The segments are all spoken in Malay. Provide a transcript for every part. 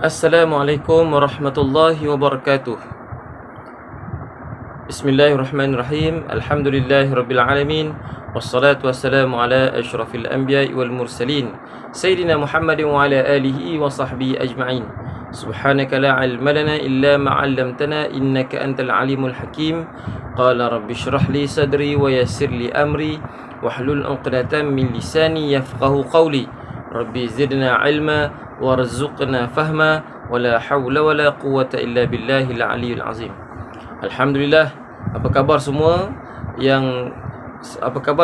Assalamualaikum warahmatullahi wabarakatuh. Bismillahirrahmanirrahim. Alhamdulillahirabbil alamin. Wassalatu wassalamu ala asyrafil anbiya'i wal mursalin sayyidina Muhammadin wa ala alihi wa sahbihi ajma'in. Subhanaka la ilma lana illa ma 'allamtana innaka antal alimul hakim. Qala rabbi shrah li sadri wa yassir li amri wahlul 'uqdatam min lisani yafqahu qawli. Rabbi zidna ilma warzuqna fahma wala hawla wala quwwata illa billahil aliyyil azim. Alhamdulillah, apa khabar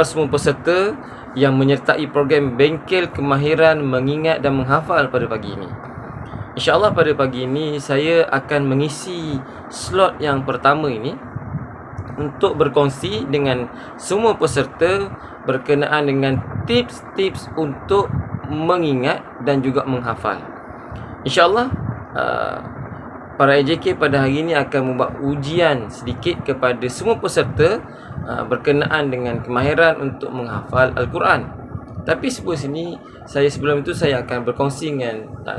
semua peserta yang menyertai program Bengkel Kemahiran Mengingat dan Menghafal pada pagi ini. InsyaAllah pada pagi ini saya akan mengisi slot yang pertama ini untuk berkongsi dengan semua peserta berkenaan dengan tips-tips untuk mengingat dan juga menghafal. InsyaAllah para AJK pada hari ini akan membuat ujian sedikit kepada semua peserta berkenaan dengan kemahiran untuk menghafal Al-Quran. Tapi sebelum itu saya akan berkongsi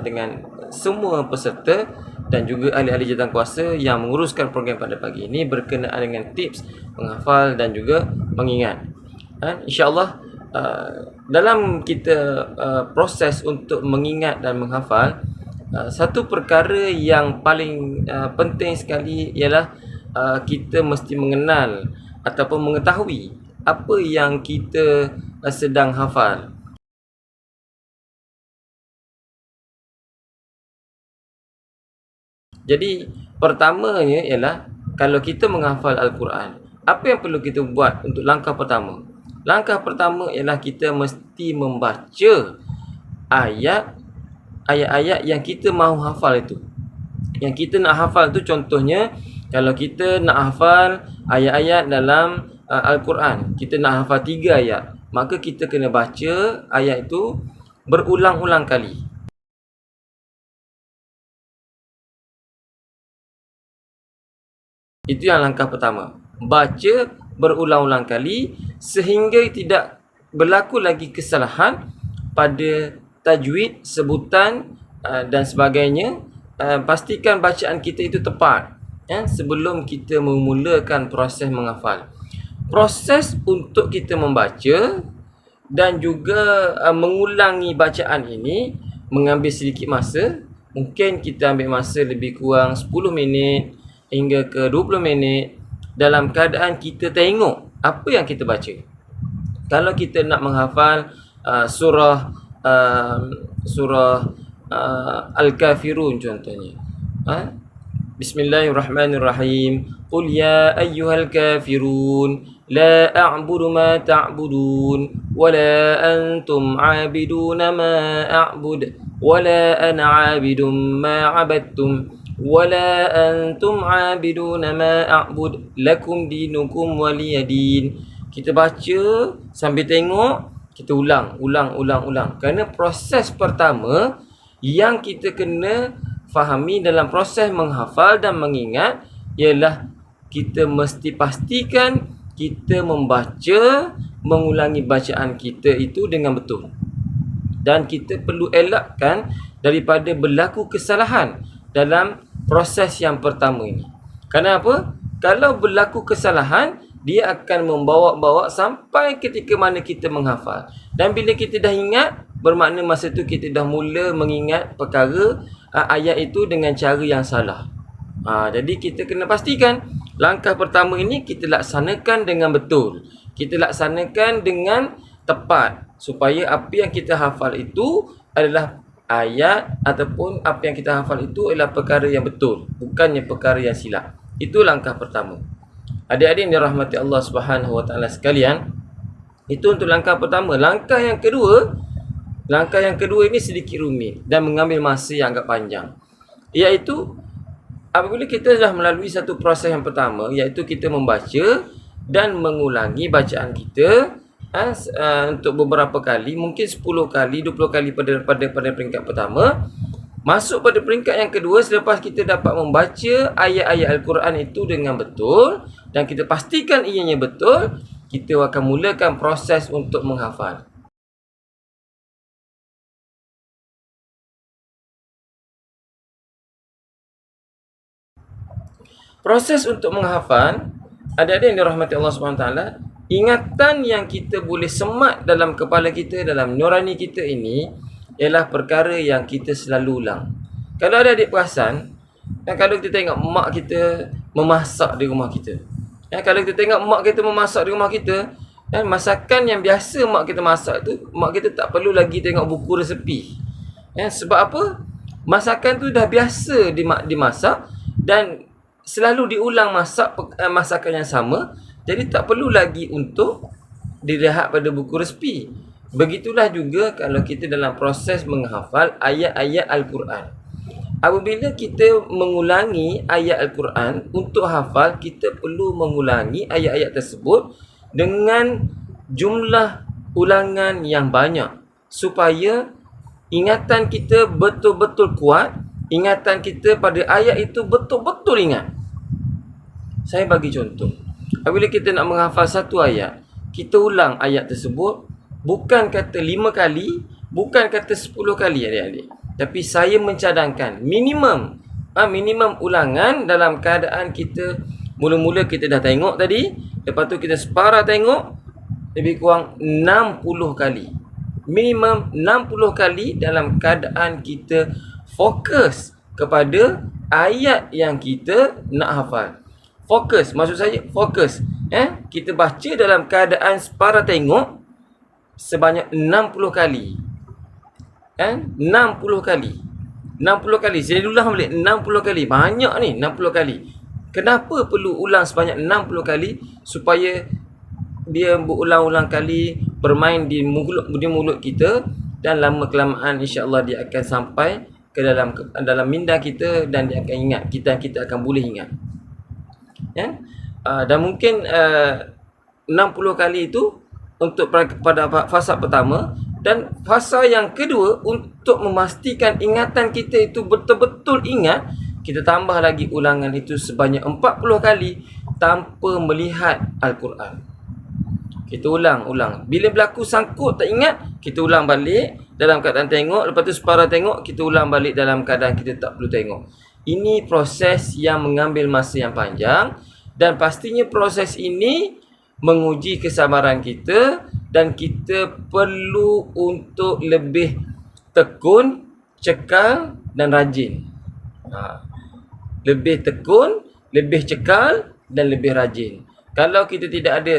dengan semua peserta dan juga ahli-ahli jawatankuasa yang menguruskan program pada pagi ini berkenaan dengan tips menghafal dan juga mengingat. InsyaAllah dalam kita proses untuk mengingat dan menghafal, satu perkara yang paling penting sekali ialah kita mesti mengenal ataupun mengetahui apa yang kita sedang hafal. Jadi pertamanya ialah kalau kita menghafal Al-Quran, apa yang perlu kita buat untuk langkah pertama? Langkah pertama ialah kita mesti membaca ayat-ayat yang kita mahu hafal itu. Yang kita nak hafal tu contohnya, kalau kita nak hafal ayat-ayat dalam Al-Quran, kita nak hafal 3 ayat, maka kita kena baca ayat itu berulang-ulang kali. Itu yang langkah pertama. Baca berulang-ulang kali sehingga tidak berlaku lagi kesalahan pada tajwid, sebutan dan sebagainya. Pastikan bacaan kita itu tepat sebelum kita memulakan proses menghafal. Proses untuk kita membaca dan juga mengulangi bacaan ini mengambil sedikit masa. Mungkin kita ambil masa lebih kurang 10 minit hingga ke 20 minit dalam keadaan kita tengok apa yang kita baca. Kalau kita nak menghafal surah Al-Kafirun contohnya, Bismillahirrahmanirrahim. Qul ya ayyuhal kafirun la a'budu ma ta'budun wa la antum 'abiduna ma a'bud wa la ana 'abidun ma 'abadtum wala antum 'abiduna ma a'bud lakum dinukum waliyadin. Kita baca sambil tengok, kita ulang. Kerana proses pertama yang kita kena fahami dalam proses menghafal dan mengingat ialah kita mesti pastikan kita membaca, mengulangi bacaan kita itu dengan betul. Dan kita perlu elakkan daripada berlaku kesalahan dalam proses yang pertama ini. Kenapa? Kalau berlaku kesalahan, dia akan membawa-bawa sampai ketika mana kita menghafal. Dan bila kita dah ingat, bermakna masa tu kita dah mula mengingat perkara ayat itu dengan cara yang salah. Jadi kita kena pastikan langkah pertama ini kita laksanakan dengan betul. Kita laksanakan dengan tepat supaya apa yang kita hafal itu adalah ayat ataupun apa yang kita hafal itu adalah perkara yang betul, bukannya perkara yang silap. Itu langkah pertama. Adik-adik yang dirahmati Allah Subhanahu Wa Taala sekalian, itu untuk langkah pertama. Langkah yang kedua ini sedikit rumit dan mengambil masa yang agak panjang. Iaitu apabila kita dah melalui satu proses yang pertama, iaitu kita membaca dan mengulangi bacaan kita untuk beberapa kali, mungkin 10 kali, 20 kali pada peringkat pertama. Masuk pada peringkat yang kedua, selepas kita dapat membaca ayat-ayat Al-Quran itu dengan betul dan kita pastikan ianya betul, kita akan mulakan proses untuk menghafal. Proses untuk menghafal, adik-adik yang dirahmati Allah SWT, ingatan yang kita boleh semat dalam kepala kita, dalam nurani kita ini, ialah perkara yang kita selalu ulang. Kalau adik-adik perasan, kalau kita tengok mak kita memasak di rumah kita, kalau kita tengok mak kita memasak di rumah kita, masakan yang biasa mak kita masak tu, mak kita tak perlu lagi tengok buku resepi. Sebab apa? Masakan tu dah biasa dimasak dan selalu diulang masakan yang sama. Jadi tak perlu lagi untuk dilihat pada buku resepi. Begitulah juga kalau kita dalam proses menghafal ayat-ayat Al-Quran. Apabila kita mengulangi ayat Al-Quran untuk hafal, kita perlu mengulangi ayat-ayat tersebut dengan jumlah ulangan yang banyak supaya ingatan kita betul-betul kuat, ingatan kita pada ayat itu betul-betul ingat. Saya bagi contoh. Apabila kita nak menghafal satu ayat, kita ulang ayat tersebut bukan kata 5 kali, bukan kata 10 kali adik-adik. Tapi saya mencadangkan minimum ulangan dalam keadaan kita mula-mula kita dah tengok tadi, lepas tu kita separa tengok lebih kurang 60 kali. Minimum 60 kali dalam keadaan kita fokus kepada ayat yang kita nak hafal. Fokus, maksud saya fokus. Kita baca dalam keadaan separa tengok sebanyak 60 kali. 60 kali. 60 kali. Saya ulang balik 60 kali. Banyak ni 60 kali. Kenapa perlu ulang sebanyak 60 kali? Supaya dia berulang-ulang kali bermain di mulut kita, dan lama kelamaan insya-Allah dia akan sampai ke dalam minda kita dan dia akan ingat, kita akan boleh ingat. Dan mungkin 60 kali itu untuk pada fasa pertama, dan fasa yang kedua untuk memastikan ingatan kita itu betul-betul ingat, kita tambah lagi ulangan itu sebanyak 40 kali tanpa melihat Al-Quran. Kita ulang. Bila berlaku sangkut tak ingat, kita ulang balik dalam keadaan tengok, lepas tu separa tengok, kita ulang balik dalam keadaan kita tak perlu tengok. Ini proses yang mengambil masa yang panjang, dan pastinya proses ini menguji kesabaran kita, dan kita perlu untuk lebih tekun, cekal dan rajin. Lebih tekun, lebih cekal dan lebih rajin. Kalau kita tidak ada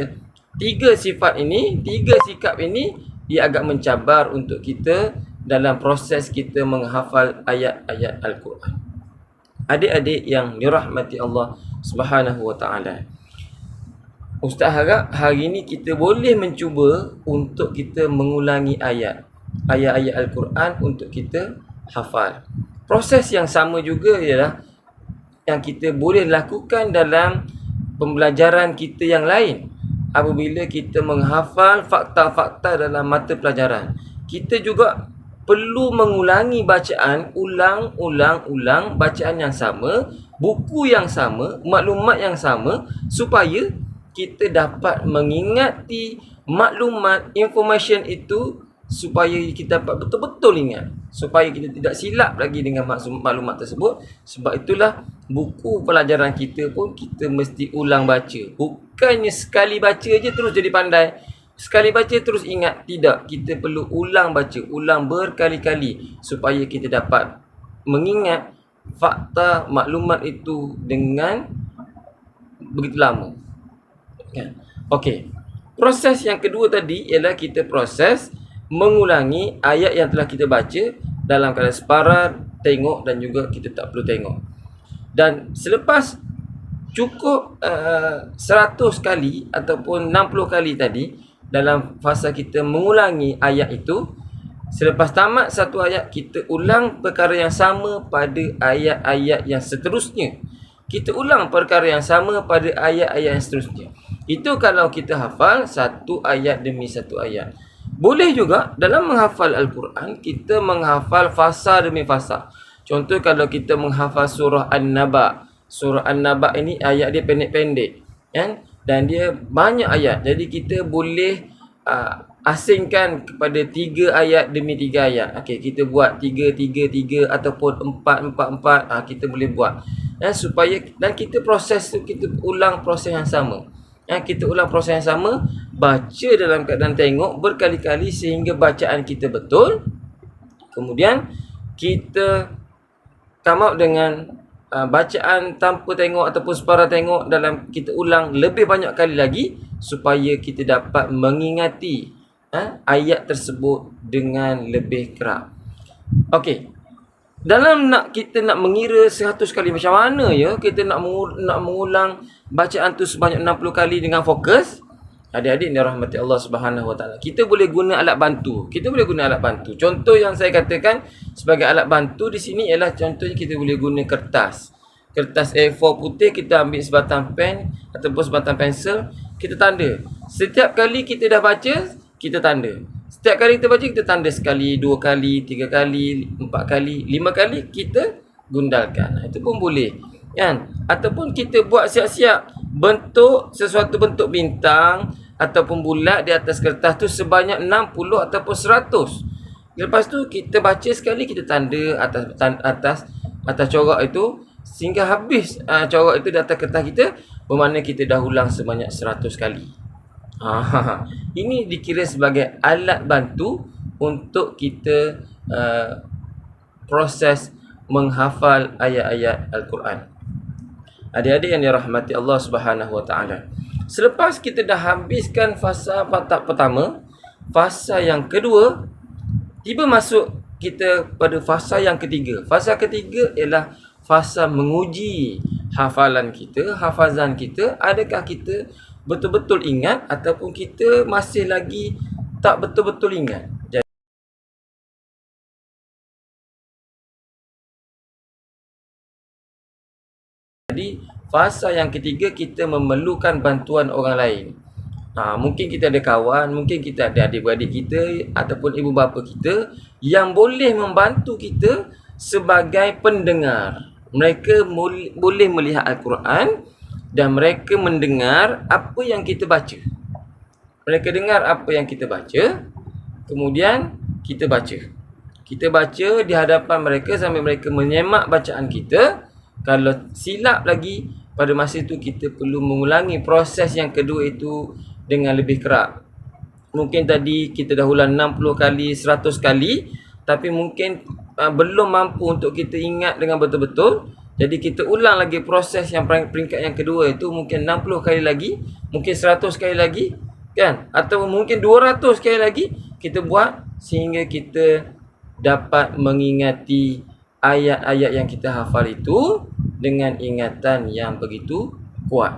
3 sifat ini, 3 sikap ini, dia agak mencabar untuk kita dalam proses kita menghafal ayat-ayat Al-Quran. Adik-adik yang dirahmati Allah Subhanahu wa taala, Ustaz harap hari ini kita boleh mencuba untuk kita mengulangi ayat-ayat Al-Quran untuk kita hafal. Proses yang sama juga ialah yang kita boleh lakukan dalam pembelajaran kita yang lain. Apabila kita menghafal fakta-fakta dalam mata pelajaran, kita juga perlu mengulangi bacaan, ulang bacaan yang sama, buku yang sama, maklumat yang sama, supaya kita dapat mengingati maklumat, information itu, supaya kita dapat betul-betul ingat, supaya kita tidak silap lagi dengan maklumat tersebut. Sebab itulah buku pelajaran kita pun kita mesti ulang baca. Bukannya sekali baca je terus jadi pandai, sekali baca terus ingat. Tidak, kita perlu ulang baca, ulang berkali-kali supaya kita dapat mengingat fakta maklumat itu dengan begitu lama. Okey. Proses yang kedua tadi ialah kita proses mengulangi ayat yang telah kita baca dalam keadaan separa tengok dan juga kita tak perlu tengok. Dan selepas cukup 100 kali ataupun 60 kali tadi dalam fasa kita mengulangi ayat itu, selepas tamat satu ayat, kita ulang perkara yang sama pada ayat-ayat yang seterusnya. Kita ulang perkara yang sama pada ayat-ayat yang seterusnya. Itu kalau kita hafal satu ayat demi satu ayat. Boleh juga dalam menghafal Al-Quran, kita menghafal fasa demi fasa. Contoh kalau kita menghafal surah An-Naba. Surah An-Naba ini ayat dia pendek-pendek, kan? Dan dia banyak ayat. Jadi kita boleh asingkan kepada 3 ayat demi 3 ayat. Okey, kita buat 3 ataupun 4 kita boleh buat. supaya dan kita proses tu kita ulang proses yang sama. Kita ulang proses yang sama, baca dalam keadaan tengok berkali-kali sehingga bacaan kita betul. Kemudian kita come out dengan bacaan tanpa tengok ataupun separa tengok, dalam kita ulang lebih banyak kali lagi supaya kita dapat mengingati ayat tersebut dengan lebih kerap. Okey. Dalam kita nak mengira 100 kali, macam mana ya kita nak mengulang bacaan tu sebanyak 60 kali dengan fokus? Adik-adik ni rahmati Allah Subhanahu Wa Taala. Kita boleh guna alat bantu. Contoh yang saya katakan sebagai alat bantu di sini ialah contohnya kita boleh guna kertas. Kertas A4 putih, kita ambil sebatang pen ataupun sebatang pensel, kita tanda. Setiap kali kita dah baca, kita tanda. Setiap kali kita baca, kita tanda sekali, 2 kali, 3 kali, 4 kali, 5 kali, kita gundalkan. Itu pun boleh. Kan? Ataupun kita buat siap-siap bentuk sesuatu bentuk bintang ataupun bulat di atas kertas tu sebanyak 60 ataupun 100. Lepas tu kita baca sekali, kita tanda atas corak itu sehingga habis corak itu di atas kertas kita, bermakna kita dah ulang sebanyak 100 kali. Ini dikira sebagai alat bantu untuk kita proses menghafal ayat-ayat Al-Quran. Adik-adik yang dirahmati Allah Subhanahu Wa Taala. Selepas kita dah habiskan fasa pertama, fasa yang kedua, tiba masuk kita pada fasa yang ketiga. Fasa ketiga ialah fasa menguji hafalan kita, hafazan kita. Adakah kita betul-betul ingat ataupun kita masih lagi tak betul-betul ingat. Jadi fasa yang ketiga kita memerlukan bantuan orang lain. Mungkin kita ada kawan, mungkin kita ada adik-beradik kita ataupun ibu bapa kita yang boleh membantu kita sebagai pendengar. Mereka boleh melihat Al-Quran dan mereka mendengar apa yang kita baca. Mereka dengar apa yang kita baca, kemudian kita baca. Kita baca di hadapan mereka sambil mereka menyemak bacaan kita. Kalau silap lagi, pada masa itu kita perlu mengulangi proses yang kedua itu dengan lebih kerap. Mungkin tadi kita dah ulang 60 kali, 100 kali, tapi mungkin belum mampu untuk kita ingat dengan betul-betul. Jadi kita ulang lagi proses yang peringkat yang kedua itu, mungkin 60 kali lagi, mungkin 100 kali lagi, kan? Atau mungkin 200 kali lagi kita buat sehingga kita dapat mengingati ayat-ayat yang kita hafal itu dengan ingatan yang begitu kuat.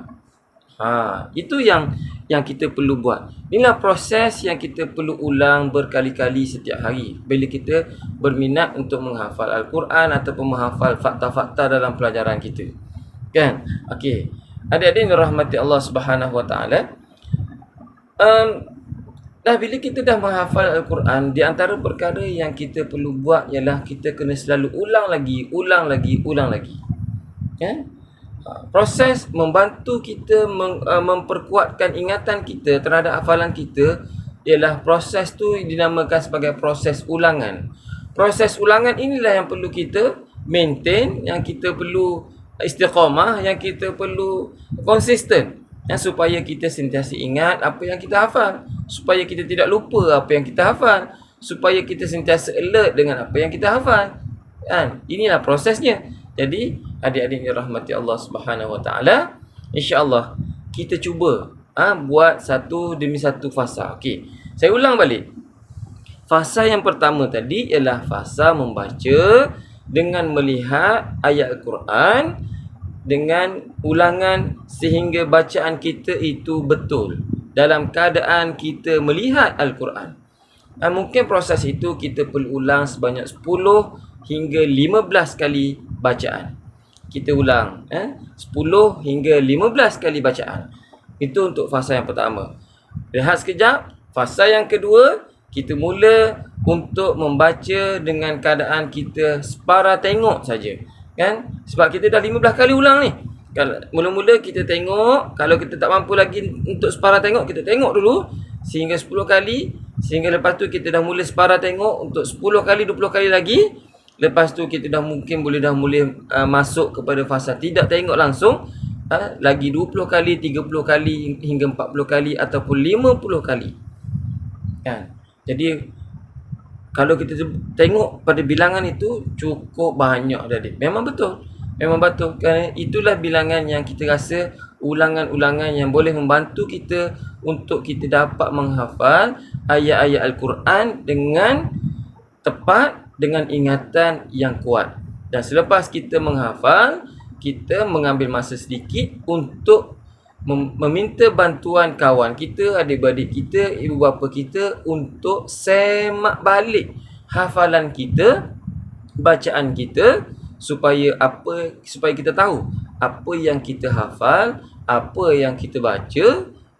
Itu yang kita perlu buat. Inilah proses yang kita perlu ulang berkali-kali setiap hari bila kita berminat untuk menghafal Al-Quran ataupun menghafal fakta-fakta dalam pelajaran kita. Kan? Okey. Adik-adik yang rahmati Allah Subhanahu Wa Taala. Bila kita dah menghafal Al-Quran, di antara perkara yang kita perlu buat ialah kita kena selalu ulang lagi. Kan? Proses membantu kita memperkuatkan ingatan kita terhadap hafalan kita ialah proses tu dinamakan sebagai proses ulangan. Proses ulangan inilah yang perlu kita maintain, yang kita perlu istiqamah, yang kita perlu konsisten, supaya kita sentiasa ingat apa yang kita hafal, supaya kita tidak lupa apa yang kita hafal, supaya kita sentiasa alert dengan apa yang kita hafal. Kan? Inilah prosesnya. Jadi adik-adik yang rahmati Allah Subhanahu Wa Taala, insya-Allah kita cuba buat satu demi satu fasa. Okey. Saya ulang balik. Fasa yang pertama tadi ialah fasa membaca dengan melihat ayat Al-Quran dengan ulangan sehingga bacaan kita itu betul dalam keadaan kita melihat Al-Quran. Mungkin proses itu kita perlu ulang sebanyak 10 hingga 15 kali bacaan. Kita ulang 10 hingga 15 kali bacaan. Itu untuk fasa yang pertama. Rehat sekejap. Fasa yang kedua, kita mula untuk membaca dengan keadaan kita separa tengok saja. Kan? Sebab kita dah 15 kali ulang ni. Mula-mula kita tengok, kalau kita tak mampu lagi untuk separa tengok, kita tengok dulu sehingga 10 kali, sehingga lepas tu kita dah mula separa tengok untuk 10 kali, 20 kali lagi. Lepas tu kita dah boleh masuk kepada fasa tidak tengok langsung, lagi 20 kali, 30 kali hingga 40 kali ataupun 50 kali. Kan? Jadi kalau kita tengok pada bilangan itu cukup banyak adik. Memang betul. Kerana itulah bilangan yang kita rasa ulangan-ulangan yang boleh membantu kita untuk kita dapat menghafal ayat-ayat Al-Quran dengan tepat, dengan ingatan yang kuat. Dan selepas kita menghafal, kita mengambil masa sedikit untuk meminta bantuan kawan kita, adik-beradik kita, ibu bapa kita untuk semak balik hafalan kita, bacaan kita, supaya kita tahu apa yang kita hafal, apa yang kita baca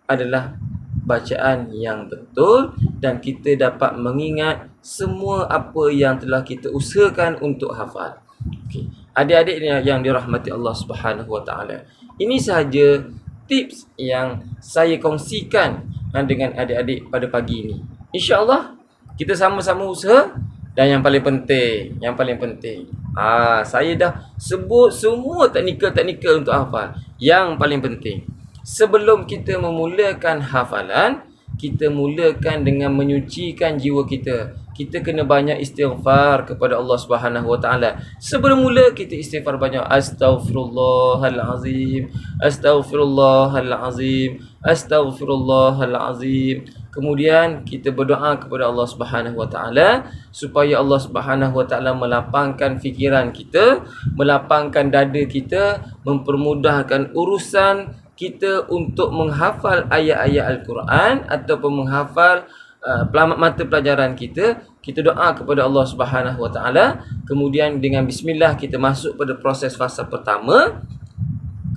adalah bacaan yang betul, dan kita dapat mengingat semua apa yang telah kita usahakan untuk hafal. Okey. Adik-adik yang dirahmati Allah Subhanahu Wa Taala. Ini sahaja tips yang saya kongsikan dengan adik-adik pada pagi ini. InsyaAllah kita sama-sama usaha. Dan yang paling penting, saya dah sebut semua teknikal untuk hafal. Yang paling penting, sebelum kita memulakan hafalan, kita mulakan dengan menyucikan jiwa kita. Kita kena banyak istighfar kepada Allah Subhanahu Wa Taala. Sebelum mula kita istighfar banyak. Astaghfirullahalazim. Astaghfirullahalazim. Astaghfirullahalazim. Kemudian kita berdoa kepada Allah Subhanahu Wa Taala supaya Allah Subhanahu Wa Taala melapangkan fikiran kita, melapangkan dada kita, mempermudahkan urusan kita untuk menghafal ayat-ayat Al-Quran ataupun menghafal mata pelajaran kita. Kita doa kepada Allah Subhanahu Wa Taala. Kemudian dengan bismillah kita masuk pada proses fasa pertama.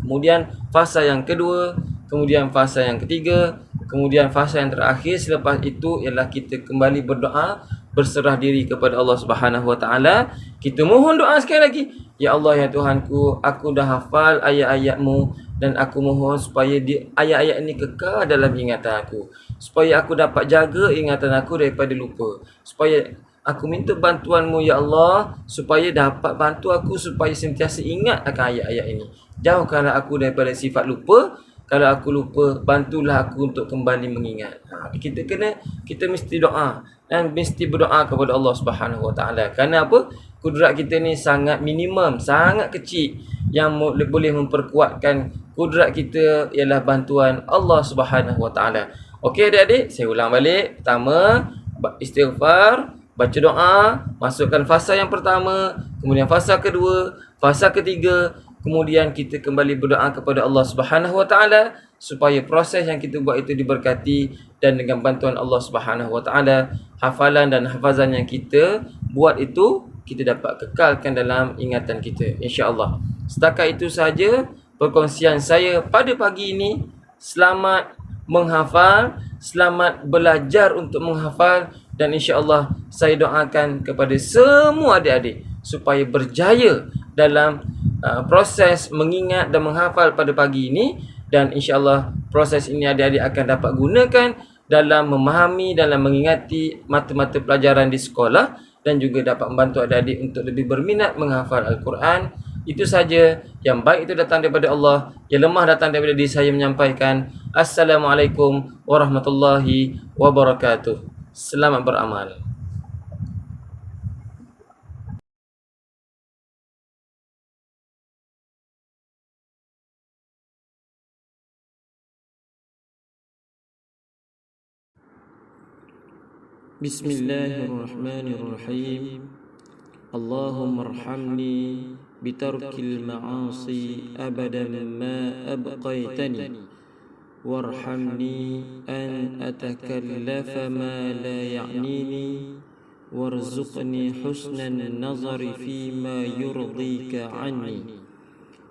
Kemudian fasa yang kedua, kemudian fasa yang ketiga, kemudian fasa yang terakhir. Selepas itu ialah kita kembali berdoa, berserah diri kepada Allah Subhanahu Wa Taala. Kita mohon doa sekali lagi. Ya Allah, ya Tuhanku, aku dah hafal ayat-ayat-Mu dan aku mohon supaya ayat-ayat ini kekal dalam ingatan aku, supaya aku dapat jaga ingatan aku daripada lupa, supaya aku minta bantuan-Mu ya Allah, supaya dapat bantu aku supaya sentiasa ingat akan ayat-ayat ini. Jauhkanlah aku daripada sifat lupa. Kalau aku lupa, bantulah aku untuk kembali mengingat. Kita mesti doa dan mesti berdoa kepada Allah Subhanahu Wa Taala. Kerana apa? Kudrat kita ni sangat minimum, sangat kecil. Yang boleh memperkuatkan kudrat kita ialah bantuan Allah Subhanahu Wa Taala. Okey adik-adik, saya ulang balik. Pertama, istighfar, baca doa, masukkan fasa yang pertama, kemudian fasa kedua, fasa ketiga. Kemudian kita kembali berdoa kepada Allah Subhanahu Wa Taala supaya proses yang kita buat itu diberkati, dan dengan bantuan Allah Subhanahu Wa Taala, hafalan dan hafazan yang kita buat itu kita dapat kekalkan dalam ingatan kita, insya-Allah. Setakat itu saja perkongsian saya pada pagi ini. Selamat menghafal, selamat belajar untuk menghafal, dan insya-Allah saya doakan kepada semua adik-adik supaya berjaya dalam proses mengingat dan menghafal pada pagi ini. Dan insya-Allah proses ini adik-adik akan dapat gunakan dalam memahami, dalam mengingati mata-mata pelajaran di sekolah, dan juga dapat membantu adik-adik untuk lebih berminat menghafal Al-Quran. Itu saja. Yang baik itu datang daripada Allah, yang lemah datang daripada diri saya menyampaikan. Assalamualaikum warahmatullahi wabarakatuh. Selamat beramal. Bismillahirrahmanirrahim. Allahumma arhamni bitarkil ma'asi abadan ma abqaitani, warhamni an atakallafa ma la ya'nini, warzuqni husnan nazari fima yurdika anni.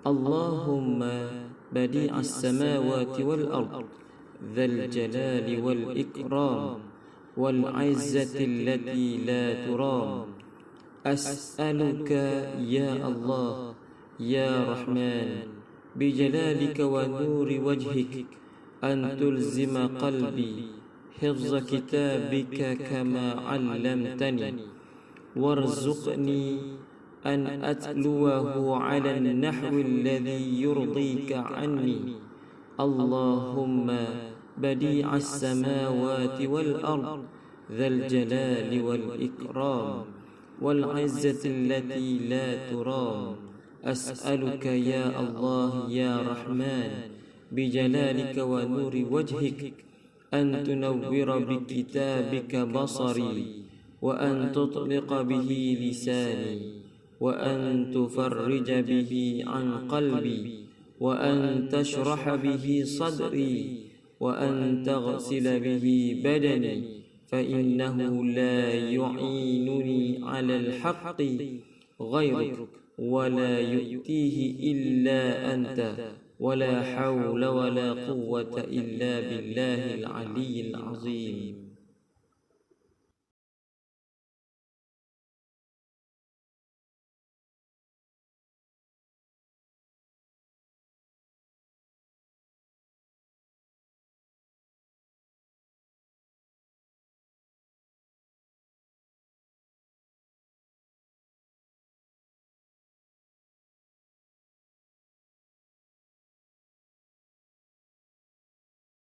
Allahumma badi'as samawati wal ard, dhal jalali wal ikram, والعزة التي لا ترام. أسألك يا الله يا رحمن بجلالك ونور وجهك أن تلزم قلبي حفظ كتابك كما علمتني، وارزقني أن أتلوه على النحو الذي يرضيك عني. اللهم بديع السماوات والأرض ذا الجلال والإكرام والعزة التي لا ترام، أسألك يا الله يا رحمن بجلالك ونور وجهك أن تنور بكتابك بصري، وأن تطلق به لساني، وأن تفرج به عن قلبي، وأن تشرح به صدري، وأن تغسل به بدني، فإنه لا يعينني على الحق غيرك ولا يؤتيه إلا أنت، ولا حول ولا قوة إلا بالله العلي العظيم.